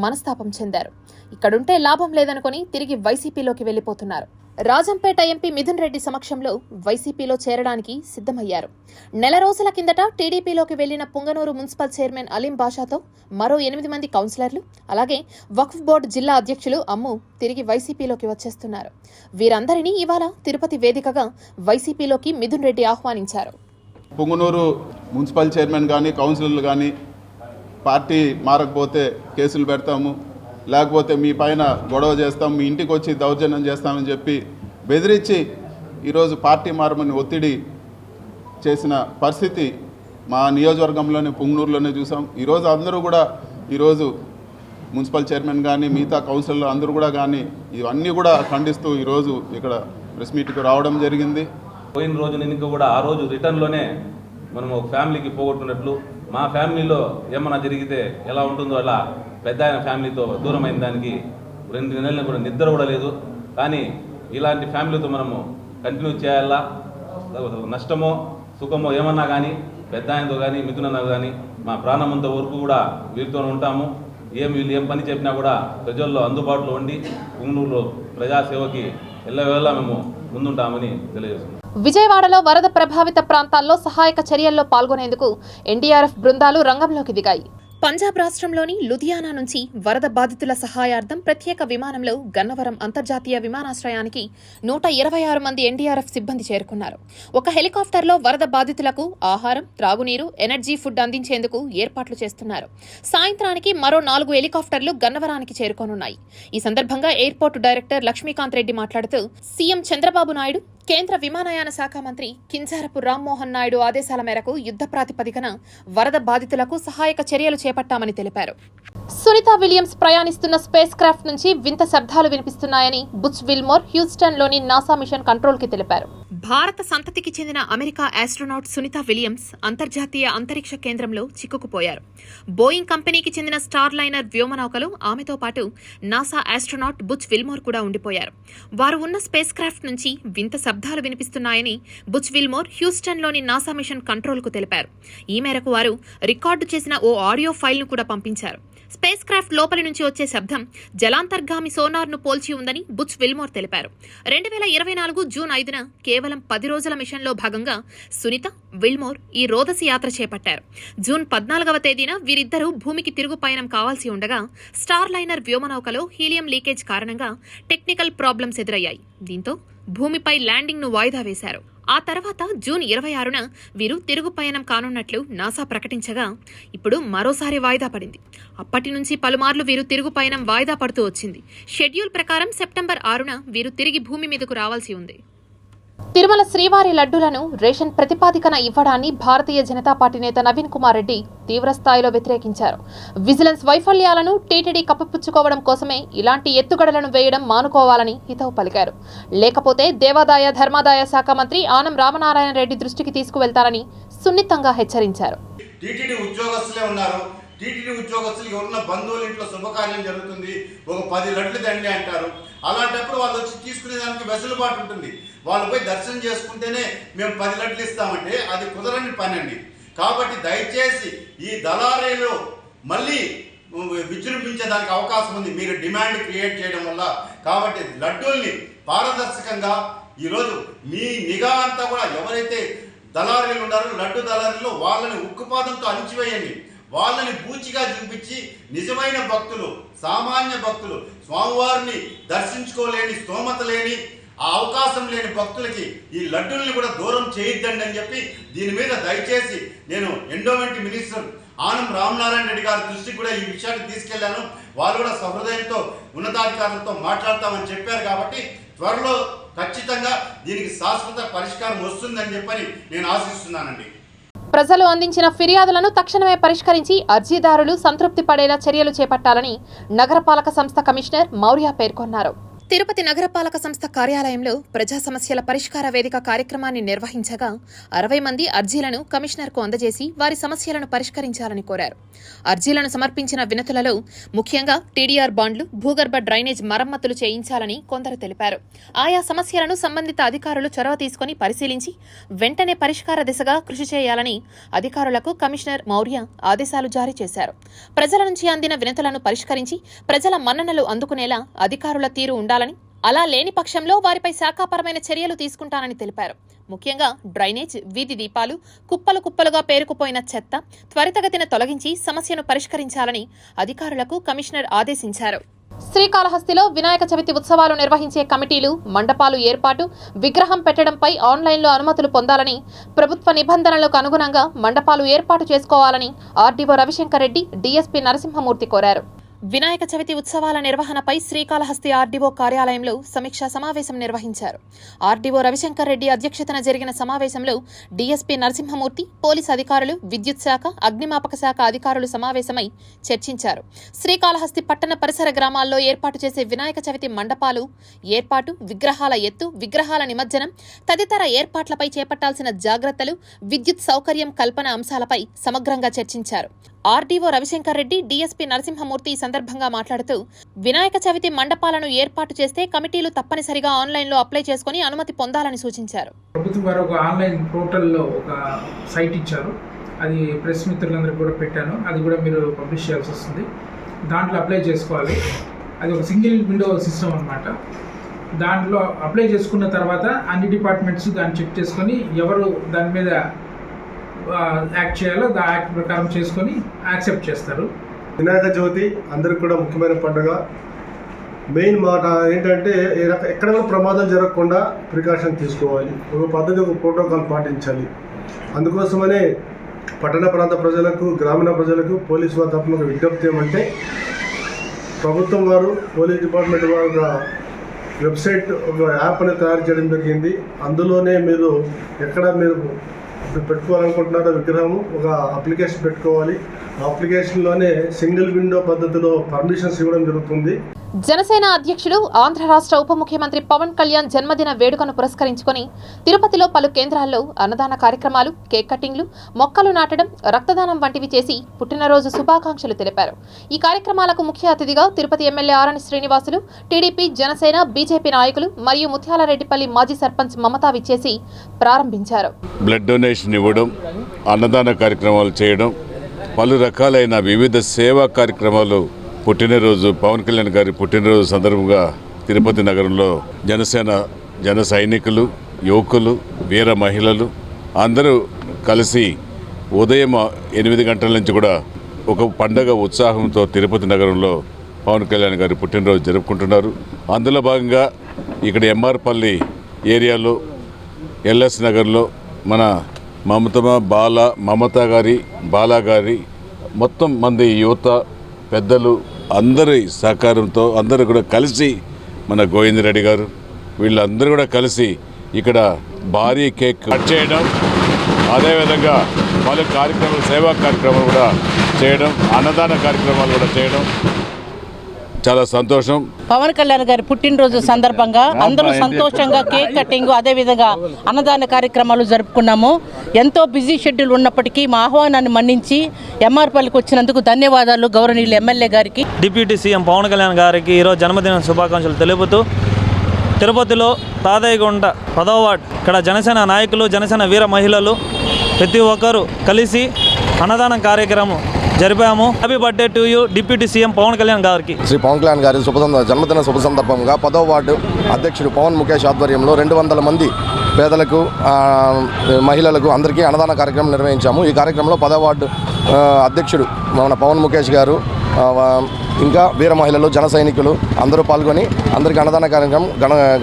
మనస్తాపం చెందారు. ఇక్కడుంటే లాభం లేదనుకుని తిరిగి వైసీపీలోకి వెళ్లిపోతున్నారు. రాజంపేట ఎంపీ మిథున్ రెడ్డి సమక్షంలో వైసీపీలో చేరడానికి సిద్ధమయ్యారు. 4 రోజుల కిందట టీడీపీలోకి వెళ్లిన పుంగనూరు మున్సిపల్ చైర్మన్ అలీం బాషాతో మరో 8 మంది కౌన్సిలర్లు, అలాగే వక్ఫ్ బోర్డు జిల్లా అధ్యక్షులు అమ్ము తిరిగి వైసీపీలోకి వచ్చేస్తున్నారు. వీరందరినీ ఇవాళ తిరుపతి వేదికగా వైసీపీలోకి మిథున్ రెడ్డి ఆహ్వానించారు. పుంగనూరు మున్సిపల్ చైర్మన్ కానీ కౌన్సిలర్లు కానీ పార్టీ మారకపోతే కేసులు పెడతాము, లేకపోతే మీ పైన గొడవ చేస్తాం, మీ ఇంటికి వచ్చి దౌర్జన్యం చేస్తామని చెప్పి బెదిరించి ఈరోజు పార్టీ మారమని ఒత్తిడి చేసిన పరిస్థితి మా నియోజకవర్గంలోనే పుంగనూరులోనే చూసాం. ఈరోజు అందరూ కూడా ఈరోజు మున్సిపల్ చైర్మన్ కానీ మిగతా కౌన్సిలర్లు అందరూ కూడా కానీ ఇవన్నీ కూడా ఖండిస్తూ ఈరోజు ఇక్కడ ప్రెస్ మీట్కి రావడం జరిగింది. పోయిన రోజు ఎన్నిక కూడా ఆ రోజు రిటర్న్లోనే మనం ఒక ఫ్యామిలీకి పోగొట్టున్నట్లు, మా ఫ్యామిలీలో ఏమన్నా జరిగితే ఎలా ఉంటుందో అలా పెద్ద ఆయన ఫ్యామిలీతో దూరమైన దానికి 2 నెలలు కూడా నిద్ర కూడా లేదు. కానీ ఇలాంటి ఫ్యామిలీతో మనము కంటిన్యూ చేయాలా, నష్టమో సుఖమో ఏమన్నా కానీ పెద్ద ఆయనతో కానీ మిథునన్న కానీ మా ప్రాణమంత వరకు కూడా వీరితో ఉంటాము. వీళ్ళు ఏం పని చెప్పినా కూడా ప్రజల్లో అందుబాటులో ఉండి పుంగనూరులో ప్రజాసేవకి ఎల్లవేళలా మేము ముందుంటామని తెలియజేస్తున్నాం. విజయవాడలో వరద ప్రభావిత ప్రాంతాల్లో సహాయక చర్యల్లో పాల్గొనేందుకు ఎన్డీఆర్ఎఫ్ బృందాలు రంగంలోకి దిగాయి. పంజాబ్ రాష్ట్రంలోని లుధియానా నుంచి వరద బాధితుల సహాయార్థం ప్రత్యేక విమానంలో గన్నవరం అంతర్జాతీయ విమానాశ్రయానికి 126 మంది ఎన్డీఆర్ఎఫ్ సిబ్బంది చేరుకున్నారు. ఒక హెలికాప్టర్లో వరద బాధితులకు ఆహారం, త్రాగునీరు, ఎనర్జీ ఫుడ్ అందించేందుకు ఏర్పాట్లు చేస్తున్నారు. సాయంత్రానికి మరో 4 హెలికాప్టర్లు గన్నవరానికి చేరుకోనున్నాయి. ఈ సందర్భంగా ఎయిర్పోర్టు డైరెక్టర్ లక్ష్మీకాంత్ రెడ్డి మాట్లాడుతూ సీఎం చంద్రబాబు నాయుడు, కేంద్ర విమానయాన శాఖ మంత్రి కింజారపు రామ్మోహన్ నాయుడు ఆదేశాల మేరకు యుద్ధ ప్రాతిపదికన వరద బాధితులకు సహాయక చర్యలు చేపట్టామని తెలిపారు. సునీత విలియమ్స్ ప్రయాణిస్తున్న స్పేస్ క్రాఫ్ట్ నుంచి వింత శబ్దాలు వినిపిస్తున్నాయని బుచ్ విల్మోర్ హ్యూస్టన్లోని నాసా మిషన్ కంట్రోల్ కి తెలిపారు. భారత సంతతికి చెందిన అమెరికా ఆస్ట్రోనాట్ సునీత విలియమ్స్ అంతర్జాతీయ అంతరిక్ష కేంద్రంలో చిక్కుకుపోయారు. బోయింగ్ కంపెనీకి చెందిన స్టార్ లైనర్ వ్యోమనౌకలో ఆమెతో పాటు నాసా ఆస్ట్రోనాట్ బుచ్ విల్మోర్ కూడా ఉండిపోయారు. వారు ఉన్న స్పేస్ క్రాఫ్ట్ నుంచి వింత శబ్దాలు వినిపిస్తున్నాయని బుచ్ విల్మోర్ హ్యూస్టన్లోని నాసా మిషన్ కంట్రోల్ కు తెలిపారు. ఈ మేరకు వారు రికార్డు చేసిన ఓ ఆడియో ఫైల్ ను కూడా పంపించారు. స్పేస్ క్రాఫ్ట్ లోపలి నుంచి వచ్చే శబ్దం జలాంతర్గామి సోనార్ను పోల్చి ఉందని బుచ్ విల్మోర్ తెలిపారు. 2024 జూన్ 5న కేవలం 10 రోజుల మిషన్లో భాగంగా సునీత, విల్మోర్ ఈ రోదసి యాత్ర చేపట్టారు. జూన్ 14వ తేదీన వీరిద్దరూ భూమికి తిరుగు పయనం కావాల్సి ఉండగా స్టార్ లైనర్ వ్యోమనౌకలో హీలియం లీకేజ్ కారణంగా టెక్నికల్ ప్రాబ్లమ్స్ ఎదురయ్యాయి. దీంతో భూమిపై ల్యాండింగ్ ను వాయిదా వేశారు. ఆ తర్వాత జూన్ 26న వీరు తిరుగు పయనం కానున్నట్లు నాసా ప్రకటించగా ఇప్పుడు మరోసారి వాయిదా పడింది. అప్పటి నుంచి పలుమార్లు వీరు తిరుగు పయనం వాయిదా పడుతూ వచ్చింది. షెడ్యూల్ ప్రకారం సెప్టెంబర్ 6న వీరు తిరిగి భూమి మీదకు రావాల్సి ఉంది. తిరుమల శ్రీవారి లడ్డూలను రేషన్ ప్రతిపాదికన ఇవ్వడాన్ని భారతీయ జనతా పార్టీ నేత నవీన్ కుమార్ రెడ్డి తీవ్రస్థాయిలో వ్యతిరేకించారు. విజిలెన్స్ వైఫల్యాలను టీటీడీ కప్పిపుచ్చుకోవడం కోసమే ఇలాంటి ఎత్తుగడలను వేయడం మానుకోవాలని హితవు పలికారు. లేకపోతే దేవాదాయ ధర్మాదాయ శాఖ మంత్రి ఆనం రామనారాయణ రెడ్డి దృష్టికి తీసుకువెళ్తారని సున్నితంగా హెచ్చరించారు. టీటీడీ ఉద్యోగస్తులే ఉన్నారు. టీటీడీ ఉద్యోగస్తులు ఎవరున్న బంధువుల ఇంట్లో శుభకార్యం జరుగుతుంది, ఒక 10 లడ్లు దండి అంటారు. అలాంటప్పుడు వాళ్ళు వచ్చి తీసుకునే దానికి వెసులుబాటు ఉంటుంది. వాళ్ళు పోయి దర్శనం చేసుకుంటేనే మేము 10 లడ్లు ఇస్తామంటే అది కుదరని పని అండి. కాబట్టి దయచేసి ఈ దళారీలో మళ్ళీ విజృంభించేదానికి అవకాశం ఉంది మీరు డిమాండ్ క్రియేట్ చేయడం వల్ల. కాబట్టి లడ్డూల్ని పారదర్శకంగా ఈరోజు మీ నిఘా అంతా కూడా ఎవరైతే దళారీలు ఉన్నారో లడ్డు దళారీలు వాళ్ళని ఉక్కుపాదంతో అణిచివేయండి. వాళ్ళని పూచిగా చూపించి నిజమైన భక్తులు, సామాన్య భక్తులు, స్వామివారిని దర్శించుకోలేని స్తోమత లేని ఆ అవకాశం లేని భక్తులకి ఈ లడ్డూల్ని కూడా దూరం చేయొద్దండి అని చెప్పి దీని మీద దయచేసి నేను ఎండోమెంట్ మినిస్టర్ ఆనం రామనారాయణ రెడ్డి గారి దృష్టికి కూడా ఈ విషయాన్ని తీసుకెళ్లాను. వాళ్ళు కూడా సహృదయంతో ఉన్నతాధికారులతో మాట్లాడతామని చెప్పారు. కాబట్టి త్వరలో ఖచ్చితంగా దీనికి శాశ్వత పరిష్కారం వస్తుందని చెప్పని నేను ఆశిస్తున్నానండి. ప్రజలు అందించిన ఫిర్యాదులను తక్షణమే పరిష్కరించి అర్జీదారులు సంతృప్తి పడేలా చర్యలు చేపట్టాలని నగరపాలక సంస్థ కమిషనర్ మౌర్య పేర్కొన్నారు. తిరుపతి నగరపాలక సంస్థ కార్యాలయంలో ప్రజా సమస్యల పరిష్కార వేదిక కార్యక్రమాన్ని నిర్వహించగా 60 మంది అర్జీలను కమిషనర్కు అందజేసి వారి సమస్యలను పరిష్కరించాలని కోరారు. అర్జీలను సమర్పించిన వినతులలో ముఖ్యంగా టీడీఆర్ బాండ్లు, భూగర్భ డ్రైనేజ్ మరమ్మతులు చేయించాలని కొందరు తెలిపారు. ఆయా సమస్యలను సంబంధిత అధికారులు చొరవ తీసుకుని పరిశీలించి వెంటనే పరిష్కార దిశగా కృషి చేయాలని అధికారులకు కమిషనర్ మౌర్య ఆదేశాలు జారీ చేశారు. ప్రజల నుంచి అందిన వినతులను పరిష్కరించి ప్రజల మన్ననలు అందుకునేలా అధికారుల తీరు ఉండాలని, అలా లేని పక్షంలో వారిపై శాఖాపరమైన చర్యలు తీసుకుంటానని తెలిపారు. ముఖ్యంగా డ్రైనేజ్, వీధి దీపాలు, కుప్పలు కుప్పలుగా పేరుకుపోయిన చెత్త త్వరితగతిన తొలగించి సమస్యను పరిష్కరించాలని అధికారులకు కమిషనర్ ఆదేశించారు. శ్రీకాళహస్తిలో వినాయక చవితి ఉత్సవాలు నిర్వహించే కమిటీలు, మండపాలు ఏర్పాటు, విగ్రహం పెట్టడంపై ఆన్లైన్లో అనుమతులు పొందాలని, ప్రభుత్వ నిబంధనలకు అనుగుణంగా మండపాలు ఏర్పాటు చేసుకోవాలని ఆర్డీఓ రవిశంకర్ రెడ్డి, డీఎస్పీ నరసింహమూర్తి కోరారు. వినాయక చవితి ఉత్సవాల నిర్వహణపై శ్రీకాళహస్తి ఆర్డీఓ కార్యాలయంలో సమీక్షా సమావేశం నిర్వహించారు. ఆర్డీఓ రవిశంకర్ రెడ్డి అధ్యక్షతన జరిగిన సమావేశంలో డీఎస్పీ నరసింహమూర్తి, పోలీసు అధికారులు, విద్యుత్ శాఖ, అగ్నిమాపక శాఖ అధికారులు సమావేశమై చర్చించారు. శ్రీకాళహస్తి పట్టణ పరిసర గ్రామాల్లో ఏర్పాటు చేసే వినాయక చవితి మండపాలు ఏర్పాటు, విగ్రహాల ఎత్తు, విగ్రహాల నిమజ్జనం తదితర ఏర్పాట్లపై చేపట్టాల్సిన జాగ్రత్తలు, విద్యుత్ సౌకర్యం కల్పన అంశాలపై సమగ్రంగా చర్చించారు. ఆర్డీఓ రవిశంకర్ రెడ్డి, డీఎస్పీ నరసింహమూర్తి ఈ సందర్భంగా మాట్లాడుతూ వినాయక చవితి మండపాలను ఏర్పాటు చేస్తే కమిటీలు తప్పనిసరిగా ఆన్లైన్లో అప్లై చేసుకుని అనుమతి పొందాలని సూచించారు. ప్రభుత్వం వారు ఒక ఆన్లైన్ పోర్టల్లో ఒక సైట్ ఇచ్చారు. అది ప్రెస్ మిత్రులందరికీ కూడా పెట్టాను. అది కూడా మీరు పబ్లిష్ చేయాల్సి వస్తుంది. దాంట్లో అప్లై చేసుకోవాలి. అది ఒక సింగిల్ విండో సిస్టమ్ అన్నమాట. దాంట్లో అప్లై చేసుకున్న తర్వాత అన్ని డిపార్ట్మెంట్స్ దాన్ని చెక్ చేసుకొని ఎవరు దాని మీద యాక్ట్ చేయాలో ఆ యాక్ట్ ప్రకారం చేసుకొని యాక్సెప్ట్ చేస్తారు. వినాయక చవితి అందరికి కూడా ముఖ్యమైన పండుగ. మెయిన్ మాట ఏంటంటే ఎక్కడ ప్రమాదం జరగకుండా ప్రికాషన్ తీసుకోవాలి. ఒక పద్ధతి, ఒక ప్రోటోకాల్ పాటించాలి. అందుకోసమనే పట్టణ ప్రాంత ప్రజలకు, గ్రామీణ ప్రజలకు పోలీసు వారి తరఫున ఒక విజ్ఞప్తి ఏమంటే, ప్రభుత్వం వారు, పోలీస్ డిపార్ట్మెంట్ వారు ఒక వెబ్సైట్, ఒక యాప్ అనేది తయారు చేయడం జరిగింది. అందులోనే మీరు ఎక్కడ మీరు పెట్టుకోవాలనుకుంటున్నారో విగ్రహము, ఒక అప్లికేషన్ పెట్టుకోవాలి. ఆ అప్లికేషన్లోనే సింగిల్ విండో పద్ధతిలో పర్మిషన్స్ ఇవ్వడం జరుగుతుంది. జనసేన అధ్యక్షుడు ఆంధ్ర రాష్ట్ర ఉప ముఖ్యమంత్రి పవన్ కళ్యాణ్ జన్మదిన వేడుకను పురస్కరించుకొని తిరుపతిలో పలు కేంద్రాల్లో అన్నదాన కార్యక్రమాలు, కేక్ కటింగ్లు, మొక్కలు నాటడం, రక్తదానం వంటివి చేసి పుట్టినరోజు శుభాకాంక్షలు తెలిపారు. ఈ కార్యక్రమాలకు ముఖ్య అతిథిగా తిరుపతి ఎమ్మెల్యే ఆరణి శ్రీనివాసులు, టీడీపీ, జనసేన, బీజేపీ నాయకులు మరియు ముత్యాలరెడ్డిపల్లి మాజీ సర్పంచ్ మమతా విచ్చేసి ప్రారంభించారు. బ్లడ్ డొనేషన్ ఇవ్వడం, అన్నదాన కార్యక్రమాలు చేయడం, పలు రకాలైన వివిధ సేవా కార్యక్రమాలు. పుట్టినరోజు పవన్ కళ్యాణ్ గారి పుట్టినరోజు సందర్భంగా తిరుపతి నగరంలో జన సైనికులు, యువకులు, వీర మహిళలు అందరూ కలిసి ఉదయం 8 గంటల నుంచి కూడా ఒక పండగ ఉత్సాహంతో తిరుపతి నగరంలో పవన్ కళ్యాణ్ గారి పుట్టినరోజు జరుపుకుంటున్నారు. అందులో భాగంగా ఇక్కడ ఎంఆర్పల్లి ఏరియాలో, ఎల్ఎస్ నగర్లో మన మమతా గారి, బాలా గారి మొత్తం మంది యువత, పెద్దలు అందరి సహకారంతో అందరూ కూడా కలిసి, మన గోవిందరెడ్డి గారు వీళ్ళందరూ కూడా కలిసి ఇక్కడ భారీ కేక్ కట్ చేయడం, అదేవిధంగా పలు కార్యక్రమాలు, సేవా కార్యక్రమాలు కూడా చేయడం, అన్నదాన కార్యక్రమాలు కూడా చేయడం చాలా సంతోషం. పవన్ కళ్యాణ్ గారి పుట్టినరోజు సందర్భంగా అందరూ సంతోషంగా కేక్ కటింగ్, అదేవిధంగా అన్నదాన కార్యక్రమాలు జరుపుకున్నాము. ఎంతో బిజీ షెడ్యూల్ ఉన్నప్పటికీ మా ఆహ్వానాన్ని మన్నించి ఎంఆర్పల్లికి వచ్చినందుకు ధన్యవాదాలు గౌరవనీయులు ఎమ్మెల్యే గారికి. డిప్యూటీ సీఎం పవన్ కళ్యాణ్ గారికి ఈరోజు జన్మదిన శుభాకాంక్షలు తెలుపుతూ తిరుపతిలో తాదయ్యగుంట 10వ వార్డు ఇక్కడ జనసేన నాయకులు, జనసేన వీర మహిళలు ప్రతి ఒక్కరూ కలిసి అన్నదానం కార్యక్రమం జరిపాము. Happy birthday to you deputy CM Pawan Kalyan గారికి. శ్రీ పవన్ కళ్యాణ్ గారి జన్మదిన శుభ సందర్భంగా 10వ వార్డు అధ్యక్షుడు పవన్ ముఖేష్ ఆధ్వర్యంలో 200 మంది పేదలకు, మహిళలకు అందరికీ అన్నదాన కార్యక్రమం నిర్వహించాము. ఈ కార్యక్రమంలో 10వ వార్డు అధ్యక్షుడు మన పవన్ ముఖేష్ గారు, ఇంకా వీర మహిళలు, జన సైనికులు అందరూ పాల్గొని అందరికీ అన్నదాన కార్యక్రమం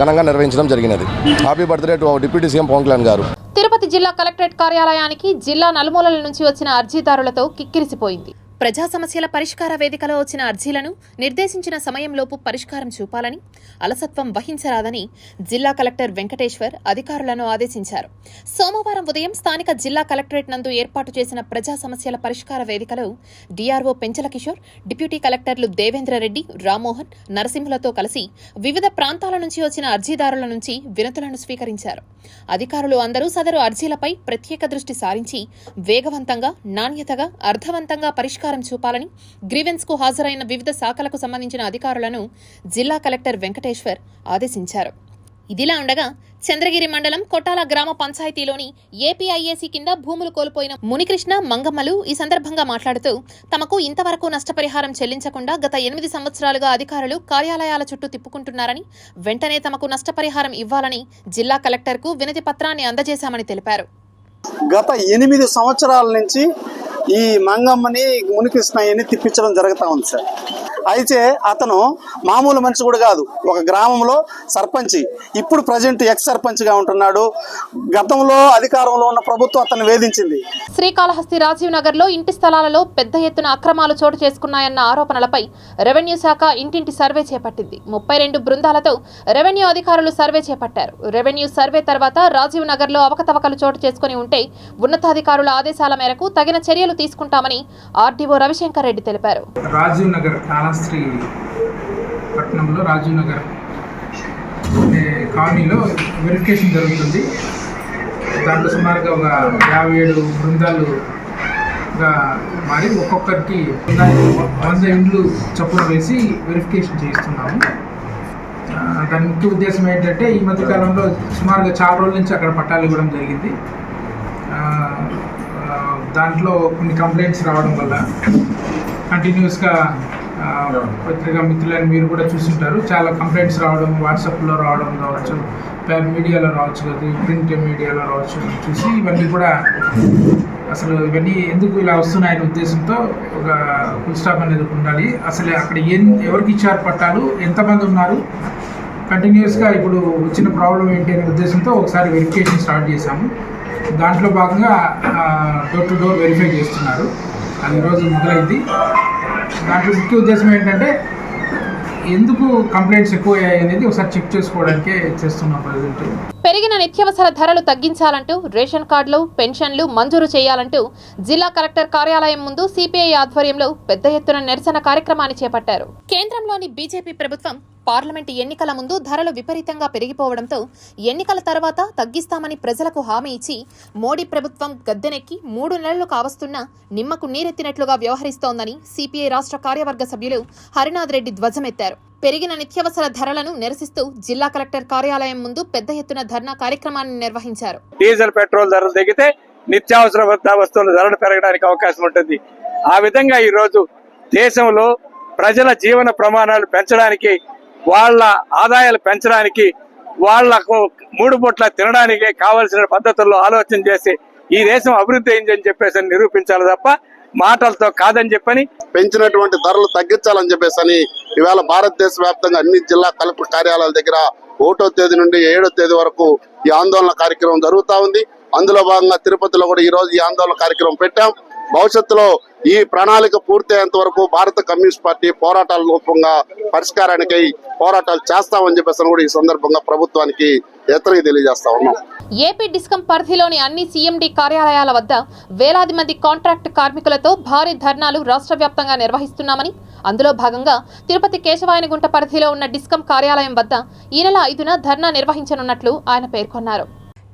ఘనంగా నిర్వహించడం జరిగినది. Happy birthday to deputy CM Pawan Kalyan గారు. తిరుపతి జిల్లా కలెక్టరేట్ కార్యాలయానికి జిల్లా నలుమూలల నుంచి వచ్చిన అర్జీదారులతో కిక్కిరిసిపోయింది. ప్రజా సమస్యల పరిష్కార వేదికలో వచ్చిన అర్జీలను నిర్దేశించిన సమయంలోపు పరిష్కారం చూపాలని, అలసత్వం వహించరాదని జిల్లా కలెక్టర్ వెంకటేశ్వర్ అధికారులను ఆదేశించారు. సోమవారం ఉదయం స్థానిక జిల్లా కలెక్టరేట్ నందు ఏర్పాటు చేసిన ప్రజా సమస్యల పరిష్కార వేదికలో డీఆర్ఓ పెంచల కిషోర్, డిప్యూటీ కలెక్టర్లు దేవేంద్రరెడ్డి, రామ్మోహన్, నరసింహులతో కలిసి వివిధ ప్రాంతాల నుంచి వచ్చిన అర్జీదారుల నుంచి వినతులను స్వీకరించారు. అధికారులు అందరూ సదరు అర్జీలపై ప్రత్యేక దృష్టి సారించి వేగవంతంగా, నాణ్యతగా, అర్థవంతంగా పరిష్కారం చూపాలని గ్రీవెన్స్ కు హాజరైన వివిధ శాఖలకు సంబంధించిన అధికారులను జిల్లా కలెక్టర్ వెంకటేశ్వర్ ఆదేశించారు. ఇదిలా ఉండగా చంద్రగిరి మండలం కొట్టాల గ్రామ పంచాయతీలోని ఏపీఐఏసీ కింద భూములు కోల్పోయిన మునికృష్ణ, మంగమ్మలు ఈ సందర్భంగా మాట్లాడుతూ తమకు ఇంతవరకు నష్టపరిహారం చెల్లించకుండా గత 8 సంవత్సరాలుగా అధికారులు కార్యాలయాల చుట్టూ తిప్పుకుంటున్నారని, వెంటనే తమకు నష్టపరిహారం ఇవ్వాలని జిల్లా కలెక్టర్కు వినతి పత్రాన్ని అందజేశామని తెలిపారు. గత 8 సంవత్సరాల నుంచి ఈ మంగమ్మని, మునికృష్ణయ్యని తిప్పించడం జరుగుతూ ఉంది సార్. అయితే అతను మామూలు మనిషి కూడా కాదు, ఒక గ్రామంలో సర్పంచి, ఇప్పుడు ప్రజెంట్ ఎక్స్ సర్పంచ్గా ఉంటున్నాడు. గతంలో అధికారంలో ఉన్న ప్రభుత్వం అతన్ని వేధించింది. శ్రీకాళహస్తి రాజీవ్ నగర్ లో ఇంటి స్థలాలలో పెద్ద ఎత్తున అక్రమాలు చోటు చేసుకున్నాయన్న ఆరోపణలపై రెవెన్యూ శాఖ ఇంటింటి సర్వే చేపట్టింది. 32 బృందాలతో రెవెన్యూ అధికారులు సర్వే చేపట్టారు. రెవెన్యూ సర్వే తర్వాత రాజీవ్ నగర్ లో అవకతవకలు చోటు చేసుకుని ఉంటే ఉన్నతాధికారుల ఆదేశాల మేరకు తగిన చర్యలు తీసుకుంటామని ఆర్డీఓ రవిశంకర్ రెడ్డి తెలిపారు. రాజీవ్ నగర్ కాళహస్తి పట్టణంలో రాజీవ్ నగర్ అనే కాలనీలో వెరిఫికేషన్ జరుగుతుంది. దాంట్లో సుమారుగా ఒక 57 బృందాలుగా మారి ఒక్కొక్కరికి 100 ఇండ్లు చొప్పున వేసి వెరిఫికేషన్ చేయిస్తున్నాము. దాని ముఖ్య ఉద్దేశం ఏంటంటే ఈ మధ్యకాలంలో సుమారుగా చాలా రోజుల నుంచి అక్కడ పట్టాలు ఇవ్వడం జరిగింది. దాంట్లో కొన్ని కంప్లైంట్స్ రావడం వల్ల కంటిన్యూస్గా పత్రికా మిత్రులని మీరు కూడా చూస్తుంటారు, చాలా కంప్లైంట్స్ రావడం, వాట్సాప్లో రావడం కావచ్చు, మీడియాలో రావచ్చు, కదా ప్రింట్ మీడియాలో రావచ్చు, చూసి ఇవన్నీ కూడా అసలు ఇవన్నీ ఎందుకు ఇలా వస్తున్నాయనే ఉద్దేశంతో ఒక ఫుల్ స్టాప్ అనేది ఉండాలి. అసలు అక్కడ ఎవరికి ఇచ్చారు పట్టాలు, ఎంతమంది ఉన్నారు, కంటిన్యూస్గా ఇప్పుడు వచ్చిన ప్రాబ్లం ఏంటి అనే ఉద్దేశంతో ఒకసారి వెరిఫికేషన్ స్టార్ట్ చేశాము. దాంట్లో భాగంగా డోర్ టు డోర్ వెరిఫై చేస్తున్నారు. అది ఈరోజు మొదలైంది. దాంట్లో ముఖ్య ఉద్దేశం ఏంటంటే ఎందుకు కంప్లైంట్స్ ఎక్కువ అయ్యాయి అనేది ఒకసారి చెక్ చేసుకోవడానికే చేస్తున్నాం. ప్రజెంట్ పెరిగిన నిత్యావసర ధరలు తగ్గించాలంటూ రేషన్ కార్డులు, పెన్షన్లు మంజూరు చేయాలంటూ జిల్లా కలెక్టర్ కార్యాలయం ముందు సిపిఐ ఆధ్వర్యంలో పెద్ద ఎత్తున నిరసన కార్యక్రమాన్ని చేపట్టారు. కేంద్రంలోని బీజేపీ ప్రభుత్వం పార్లమెంటు ఎన్నికల ముందు ధరలు విపరీతంగా పెరిగిపోవడంతో ఎన్నికల తర్వాత తగ్గిస్తామని ప్రజలకు హామీ ఇచ్చి మోడీ ప్రభుత్వం గద్దెనెక్కి 3 నెలలు కావస్తున్నా నిమ్మకు నీరెత్తినట్లుగా వ్యవహరిస్తోందని సిపిఐ రాష్ట్ర కార్యవర్గ సభ్యులు హరినాథ్ రెడ్డి ధ్వజమెత్తారు. పెరిగిన నిత్యావసర ధరలను నిరసిస్తూ జిల్లా కలెక్టర్ కార్యాలయం ముందు పెద్ద ఎత్తున ధర్నా కార్యక్రమాన్ని నిర్వహించారు. డీజిల్, పెట్రోల్ ధరలు తగ్గితే నిత్యావసర వస్తువుల ధరలు పెరగడానికి అవకాశం ఉంటుంది. ఆ విధంగా ఈ రోజు దేశంలో ప్రజల జీవన ప్రమాణాలు పెంచడానికి, వాళ్ళ ఆదాయాలు పెంచడానికి, వాళ్లకు 3 పూట్ల తినడానికి కావలసిన పద్ధతుల్లో ఆలోచన చేసి ఈ దేశం అభివృద్ధి అయిందని చెప్పేసి నిరూపించాలి తప్ప మాటలతో కాదని చెప్పని, పెంచినటువంటి ధరలు తగ్గించాలని చెప్పేసి ఇవాళ భారతదేశ వ్యాప్తంగా అన్ని జిల్లా కలెక్టర్ కార్యాలయాల దగ్గర 1వ తేదీ నుండి 7వ తేదీ వరకు ఈ ఆందోళన కార్యక్రమం జరుగుతా ఉంది. అందులో భాగంగా తిరుపతిలో కూడా ఈ రోజు ఈ ఆందోళన కార్యక్రమం పెట్టాం. భవిష్యత్తులో ఈ ప్రణాళిక పూర్తయ్యేంత వరకు భారత కమ్యూనిస్ట్ పార్టీ పోరాటాల రూపంగా పరిష్కారానికై పోరాటాలు చేస్తామని చెప్పేసి కూడా ఈ సందర్భంగా ప్రభుత్వానికి హెచ్చరిక తెలియజేస్తా ఉన్నాం. ఏపీ డిస్కం పరిధిలోని అన్ని సీఎండీ కార్యాలయాల వద్ద వేలాది మంది కాంట్రాక్ట్ కార్మికులతో భారీ ధర్నాలు రాష్ట్ర వ్యాప్తంగా నిర్వహిస్తున్నామని, అందులో భాగంగా తిరుపతి కేశవాయనగుంట పరిధిలో ఉన్న డిస్కం కార్యాలయం వద్ద ఈ నెల 5న ధర్నా నిర్వహించనున్నట్లు ఆయన పేర్కొన్నారు.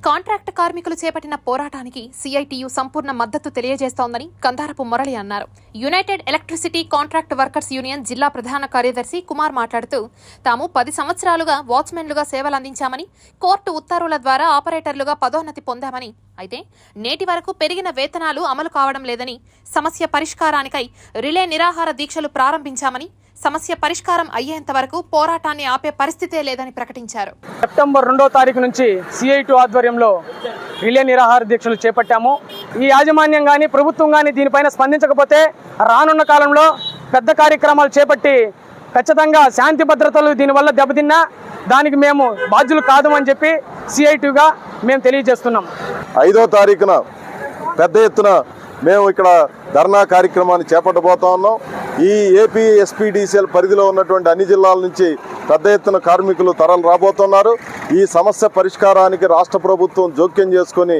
కాంట్రాక్ట్ కార్మికులు చేపట్టిన పోరాటానికి సిఐటియు సంపూర్ణ మద్దతు తెలియజేస్తోందని కందారపు మురళి అన్నారు. United electricity contract workers union జిల్లా ప్రధాన కార్యదర్శి కుమార్ మాట్లాడుతూ, తాము 10 సంవత్సరాలుగా వాచ్మెన్లుగా సేవలందించామని, కోర్టు ఉత్తర్వుల ద్వారా ఆపరేటర్లుగా పదోన్నతి పొందామని, అయితే నేటి వరకు పెరిగిన వేతనాలు అమలు కావడం లేదని, సమస్య పరిష్కారానికై రిలే నిరాహార దీక్షలు ప్రారంభించామని, సమస్య పరిష్కారం అయ్యేంత వరకు పోరాటాన్ని ఆపే పరిస్థితే లేదని ప్రకటించారు. సెప్టెంబర్ 2వ తారీఖు నుంచి సిఐటి ఆధ్వర్యంలో రిలే నిరాహార దీక్షలు చేపట్టాము. ఈ యాజమాన్యం కానీ ప్రభుత్వం కానీ దీనిపైన స్పందించకపోతే రానున్న కాలంలో పెద్ద కార్యక్రమాలు చేపట్టి ఖచ్చితంగా శాంతి భద్రతలు దీనివల్ల దెబ్బతిన్నా దానికి మేము బాధ్యులు కాదు అని చెప్పి సిఐటిగా మేము తెలియజేస్తున్నాం. 5వ తారీఖున పెద్ద ఎత్తున మేము ఇక్కడ ధర్నా కార్యక్రమాన్ని చేపట్టబోతా ఉన్నాం. ఈ ఏపీ ఎస్పీడీసీఎల్ పరిధిలో ఉన్నటువంటి అన్ని జిల్లాల నుంచి పెద్ద ఎత్తున కార్మికులు తరలి రాబోతున్నారు. ఈ సమస్య పరిష్కారానికి రాష్ట్ర ప్రభుత్వం జోక్యం చేసుకుని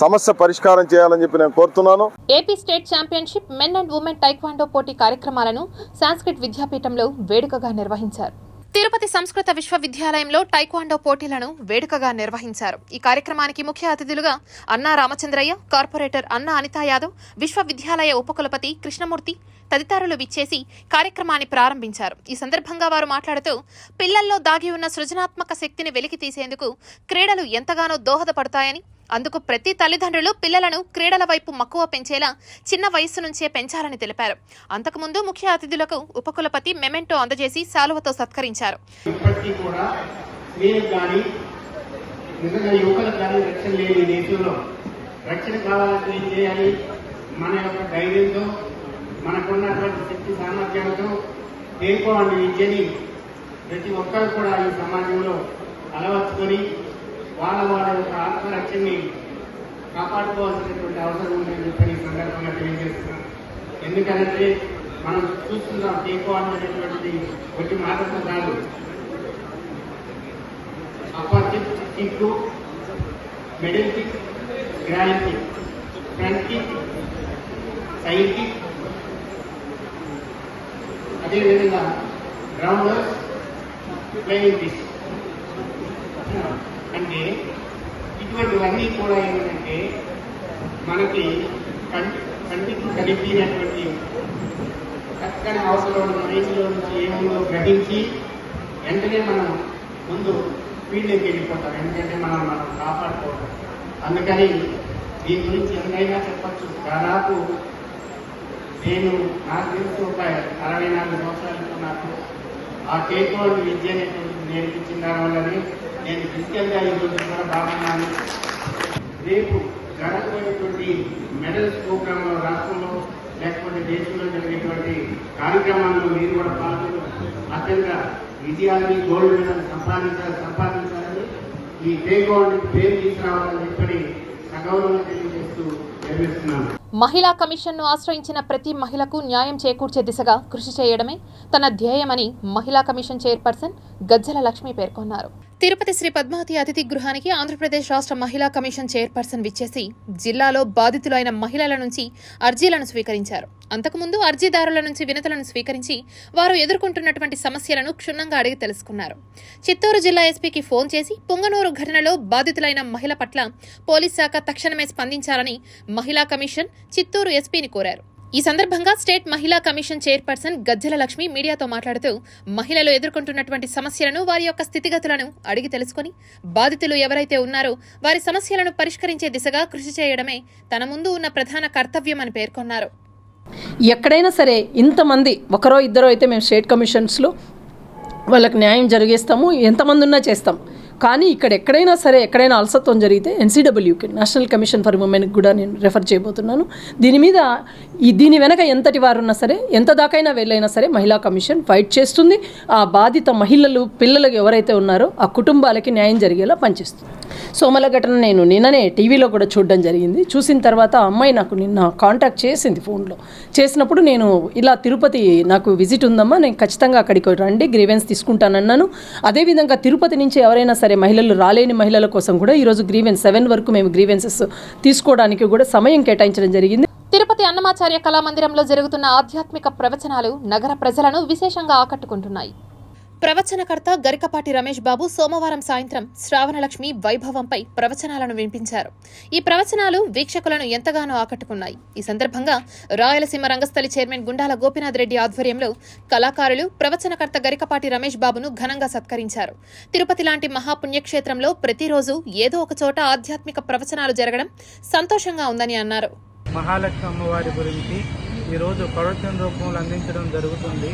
సమస్య పరిష్కారం చేయాలని చెప్పి నేను కోరుతున్నాను. AP state championship men and women taekwondo పోటీ కార్యక్రమాలను సాంస్క్రిట్ విద్యాపీఠంలో వేడుకగా నిర్వహించారు. తిరుపతి సంస్కృత విశ్వవిద్యాలయంలో టైక్వాండో పోటీలను వేడుకగా నిర్వహించారు. ఈ కార్యక్రమానికి ముఖ్య అతిథులుగా అన్నా రామచంద్రయ్య, కార్పొరేటర్ అన్నా అనితా యాదవ్, విశ్వవిద్యాలయ ఉపకులపతి కృష్ణమూర్తి తదితరులు విచ్చేసి కార్యక్రమాన్ని ప్రారంభించారు. ఈ సందర్భంగా వారు మాట్లాడుతూ, పిల్లల్లో దాగి ఉన్న సృజనాత్మక శక్తిని వెలికి తీసేందుకు క్రీడలు ఎంతగానో దోహదపడతాయని, అందుకు ప్రతి తల్లిదండ్రులు పిల్లలను క్రీడల వైపు మక్కువ పెంచేలా చిన్న వయస్సు నుంచే పెంచాలని తెలిపారు. అంతకుముందు ముఖ్య అతిథులకు ఉపకులపతి మెమెంటో అందజేసి శాలువతో సత్కరించారు. మనకున్నటువంటి శక్తి సామర్థ్యాలతో తేలిపోవంటి విద్యని ప్రతి ఒక్కరు కూడా ఈ సమాజంలో అలవర్చుకొని వాళ్ళ యొక్క ఆత్మరక్షణని కాపాడుకోవాల్సినటువంటి అవసరం ఉందని చెప్పి ఈ సందర్భంగా తెలియజేస్తున్నాం. ఎందుకంటే మనం చూస్తున్నాం తేలిపోవాలనేటువంటిది ఒకటి మాటతో కాదు, upper kick, middle kick, grand kick, front kick, side kick, అదేవిధంగా గ్రౌండర్స్, ప్లేయింగ్ పిచ్. అంటే ఇటువంటివన్నీ కూడా ఏంటంటే మనకి కంటికి కనిపించినటువంటి చక్కని అవసరం ఉన్న వయసులో నుంచి ఏముందో గ్రహించి వెంటనే మనం ముందు ఫీల్డ్కి వెళ్ళిపోతాం. ఎందుకంటే మనం కాపాడుకోవడం. అందుకని దీని గురించి ఎంతైనా చెప్పచ్చు. దాదాపు నాకు తెలిసి ఒక 64 సంవత్సరాలతో నాకు ఆ టేక్వాండో విద్య అనేటువంటిది నేర్పించిన దానివల్లనే నేను ఫిజికల్గా ఈరోజు కూడా బాగున్నాను. రేపు జరగబోయేటువంటి మెడల్స్ ప్రోగ్రాంలో రాష్ట్రంలో లేకపోతే దేశంలో జరిగేటువంటి కార్యక్రమాల్లో మీరు కూడా పాల్గొని అత్యంత విజయాన్ని గోల్డ్ మెడల్ సంపాదించాలని ఈ టేక్వాండో పేరు తీసుకురావాలని చెప్పి సగౌరవంగా తెలియజేస్తూ నిర్వహిస్తున్నాను. మహిళా కమిషన్ను ఆశ్రయించిన ప్రతి మహిళకు న్యాయం చేకూర్చే దిశగా కృషి చేయడమే తన ధ్యేయమని మహిళా కమిషన్ చైర్పర్సన్ గజ్జల లక్ష్మి పేర్కొన్నారు. తిరుపతి శ్రీ పద్మావతి అతిథి గృహానికి ఆంధ్రప్రదేశ్ రాష్ట్ర మహిళా కమిషన్ చైర్పర్సన్ విచ్చేసి జిల్లాలో బాధితులైన మహిళల నుంచి అర్జీలను స్వీకరించారు. అంతకుముందు అర్జీదారుల నుంచి వినతులను స్వీకరించి వారు ఎదుర్కొంటున్నటువంటి సమస్యలను క్షుణ్ణంగా అడిగి తెలుసుకున్నారు. చిత్తూరు జిల్లా ఎస్పీకి ఫోన్ చేసి పుంగనూరు ఘటనలో బాధితులైన మహిళ పట్ల పోలీస్ శాఖ తక్షణమే స్పందించాలని మహిళా కమిషన్ చిత్తూరు ఎస్పీని కోరారు. ఈ సందర్భంగా స్టేట్ మహిళా కమిషన్ చైర్పర్సన్ గజ్జల లక్ష్మి మీడియాతో మాట్లాడుతూ మహిళలు ఎదుర్కొంటున్నటువంటి సమస్యలను వారి యొక్క స్థితిగతులను అడిగి తెలుసుకుని బాధితులు ఎవరైతే ఉన్నారో వారి సమస్యలను పరిష్కరించే దిశగా కృషి చేయడమే తన ముందు ఉన్న ప్రధాన కర్తవ్యమని పేర్కొన్నారు. ఎక్కడైనా సరే ఇంతమంది ఒకరో ఇద్దరో అయితే మేము స్టేట్ కమిషన్స్లో వాళ్ళకి న్యాయం జరిగేస్తాము, ఎంతమంది ఉన్నా చేస్తాం. కానీ ఇక్కడ ఎక్కడైనా సరే ఎక్కడైనా అలసత్వం జరిగితే ఎన్సీడబ్ల్యూకి నేషనల్ కమిషన్ ఫర్ ఉమెన్కి కూడా నేను రెఫర్ చేయబోతున్నాను. దీని మీద దీని వెనక ఎంతటి వారు ఉన్నా సరే ఎంత దాకైనా వెళ్ళైనా సరే మహిళా కమిషన్ ఫైట్ చేస్తుంది. ఆ బాధిత మహిళలు పిల్లలకు ఎవరైతే ఉన్నారో ఆ కుటుంబాలకి న్యాయం జరిగేలా పనిచేస్తుంది. సోమల ఘటన నేను నిన్ననే టీవీలో కూడా చూడడం జరిగింది. చూసిన తర్వాత ఆ అమ్మాయి నాకు నిన్న కాంటాక్ట్ చేసింది ఫోన్లో. చేసినప్పుడు నేను ఇలా తిరుపతి నాకు విజిట్ ఉందమ్మా, నేను ఖచ్చితంగా అక్కడికి రండి గ్రీవెన్స్ తీసుకుంటానన్నాను. అదేవిధంగా తిరుపతి నుంచి ఎవరైనా సరే మహిళలు రాలేని మహిళల కోసం కూడా ఈరోజు గ్రీవెన్స్ 7 వరకు మేము గ్రీవెన్సెస్ తీసుకోవడానికి కూడా సమయం కేటాయించడం జరిగింది. తిరుపతి అన్నమాచార్య కళామందిరంలో జరుగుతున్న ఆధ్యాత్మిక ప్రవచనాలు నగర ప్రజలను విశేషంగా ఆకట్టుకుంటున్నాయి. ప్రవచనకర్త గరికపాటి రమేష్ బాబు సోమవారం సాయంత్రం శ్రావణలక్ష్మి వైభవంపై ప్రవచనాలను వినిపించారు. ఈ ప్రవచనాలు వీక్షకులను ఎంతగానో ఆకట్టుకున్నాయి. ఈ సందర్భంగా రాయలసీమ రంగస్థలి చైర్మన్ గుండాల గోపీనాథ్ రెడ్డి ఆధ్వర్యంలో కళాకారులు ప్రవచనకర్త గరికపాటి రమేష్ బాబును ఘనంగా సత్కరించారు. తిరుపతి లాంటి మహాపుణ్యక్షేత్రంలో ప్రతిరోజు ఏదో ఒక చోట ఆధ్యాత్మిక ప్రవచనాలు జరగడం సంతోషంగా ఉందని అన్నారు. మహాలక్ష్మి అమ్మవారి గురించి ఈరోజు ప్రవచన రూపంలో అందించడం జరుగుతుంది.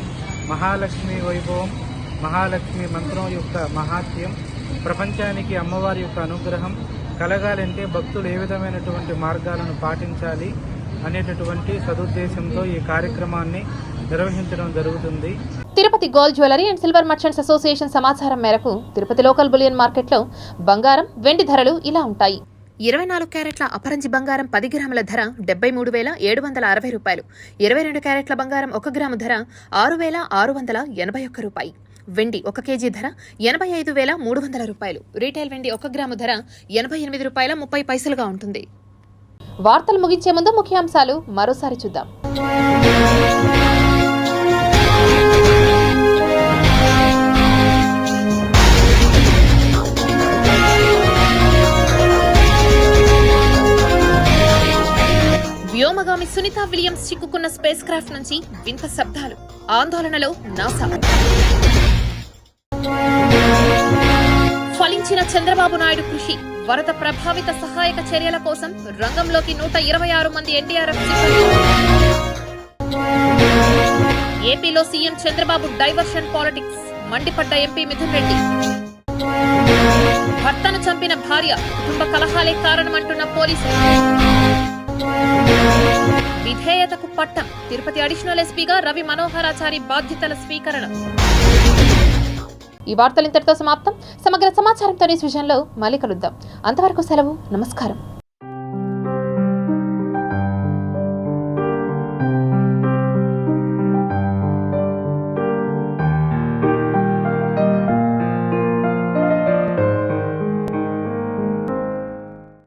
మహాలక్ష్మి వైభవం, మహాలక్ష్మి మంత్రం యొక్క మహాత్యం, ప్రపంచానికి అమ్మవారి యొక్క అనుగ్రహం కలగాలంటే భక్తులు ఏ విధమైనటువంటి మార్గాలను పాటించాలి అనేటటువంటి సదుద్దేశంతో ఈ కార్యక్రమాన్ని నిర్వహించడం జరుగుతుంది. Tirupati gold jewellery and silver merchants association సమాచారం మేరకు తిరుపతి లోకల్ బులియన్ మార్కెట్లో బంగారం, వెండి ధరలు ఇలా ఉంటాయి. 24 క్యారెట్ల అపరంజి బంగారం 10 గ్రాముల ధర 73,760 రూపాయలు. 22 క్యారెట్ల బంగారం 1 గ్రాము ధర 6,681 రూపాయి. వెండి 1 కేజీ ధర 85,300 రూపాయలు. రీటైల్ వెండి 1 గ్రాము ధర 88 రూపాయల 30 పైసలుగా ఉంటుంది. వార్తలు ముగించే ముందు ముఖ్యాంశాలు మరోసారి చూద్దాం. వ్యోమగామి సునీత విలియమ్స్ చిక్కుకున్న స్పేస్ క్రాఫ్ట్ నుంచి వింత శబ్దాలు, ఆందోళనలో నాసా. ఫలించిన చంద్రబాబు నాయుడు కృషి, వరద ప్రభావిత సహాయక చర్యల కోసం రంగంలోకి 126 మంది ఎన్డీఆర్ఎఫ్ సిబ్బంది. ఏపీలో సీఎం చంద్రబాబు డైవర్షన్ పాలిటిక్స్, మండిపడ్డ ఎంపీ మిథున్ రెడ్డి. భర్తను చంపిన భార్య, కుటుంబ కలహాలే కారణమంటున్న పోలీసులు. విధేయతకు పట్టం, తిరుపతి అడిషనల్ ఎస్పీగా రవి మనోహరాచారి బాధ్యతల స్వీకరణ. ఈ వార్తలు ఇంతటితో సమాప్తం. సమగ్ర సమాచారంతో న్యూస్ విజన్లో మళ్ళీ కలుద్దాం. అంతవరకు సెలవు, నమస్కారం.